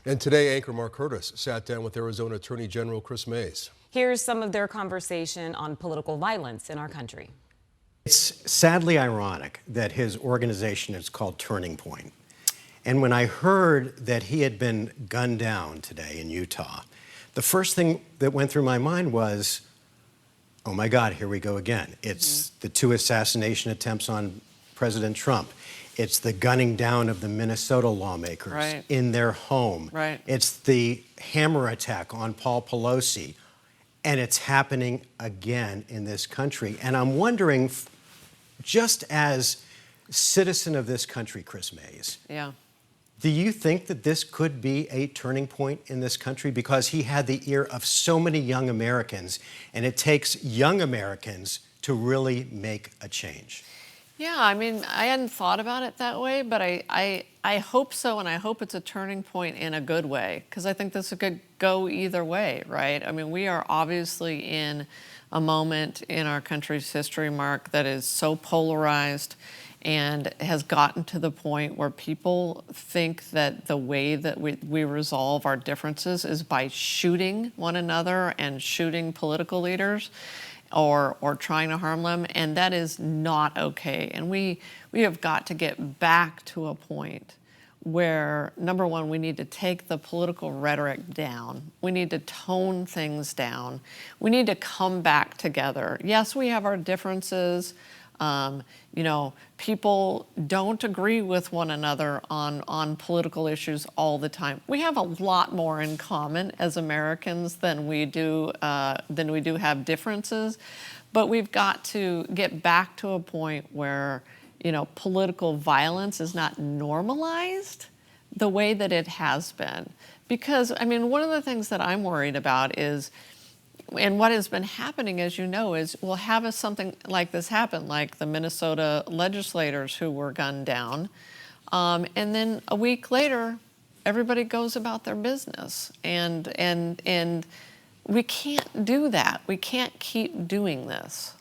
And today, anchor Mark Curtis sat down with Arizona Attorney General Kris Mayes. Here's some of their conversation on political violence in our country. It's sadly ironic that his organization is called Turning Point. And when I heard that he had been gunned down today in Utah, the first thing that went through my mind was, oh my God, here we go again. It's the 2 assassination attempts on President Trump. It's the gunning down of the Minnesota lawmakers in their home. It's the hammer attack on Paul Pelosi. And it's happening again in this country. And I'm wondering, just as citizen of this country, Kris Mayes, do you think that this could be a turning point in this country? Because he had the ear of so many young Americans, and it takes young Americans to really make a change. Yeah, I mean, I hadn't thought about it that way, but I hope so, and I hope it's a turning point in a good way, because I think this could go either way, right? I mean, we are obviously in a moment in our country's history, Mark, that is so polarized and has gotten to the point where people think that the way that we resolve our differences is by shooting one another and shooting political leaders or trying to harm them, and that is not okay. And we have got to get back to a point where, number one, we need to take the political rhetoric down. We need to tone things down. We need to come back together. Yes, we have our differences. You know, people don't agree with one another on political issues all the time. We have a lot more in common as Americans than we do have differences, but we've got to get back to a point where, you know, political violence is not normalized the way that it has been. Because, I mean, one of the things that I'm worried about is, and what has been happening, as you know, is we'll have something like this happen, like the Minnesota legislators who were gunned down, and then a week later, everybody goes about their business, and we can't do that. We can't keep doing this.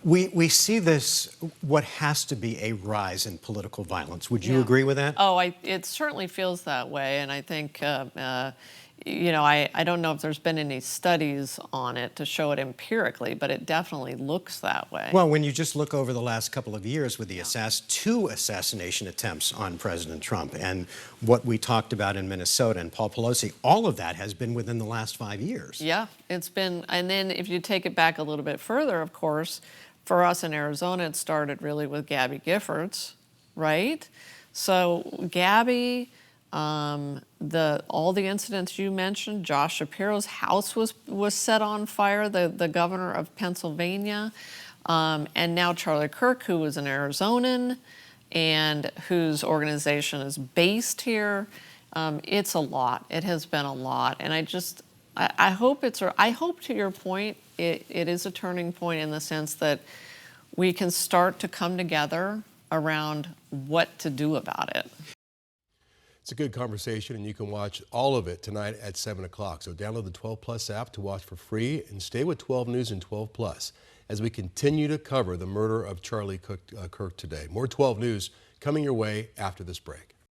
We see this, what has to be a rise in political violence. Would you agree with that? Oh, it certainly feels that way, and I think, you know, I don't know if there's been any studies on it to show it empirically, but it definitely looks that way. Well, when you just look over the last couple of years with the 2 assassination attempts on President Trump and what we talked about in Minnesota and Paul Pelosi, all of that has been within the last 5 years. Yeah, it's been, and then if you take it back a little bit further, of course, for us in Arizona, it started really with Gabby Giffords, right? So Gabby, all the incidents you mentioned, Josh Shapiro's house was set on fire, the governor of Pennsylvania, and now Charlie Kirk, who was an Arizonan and whose organization is based here. It's a lot. It has been a lot, and I hope to your point, it is a turning point in the sense that we can start to come together around what to do about it. It's a good conversation, and you can watch all of it tonight at 7 o'clock. So download the 12 Plus app to watch for free and stay with 12 News and 12 Plus as we continue to cover the murder of Charlie Kirk today. More 12 News coming your way after this break.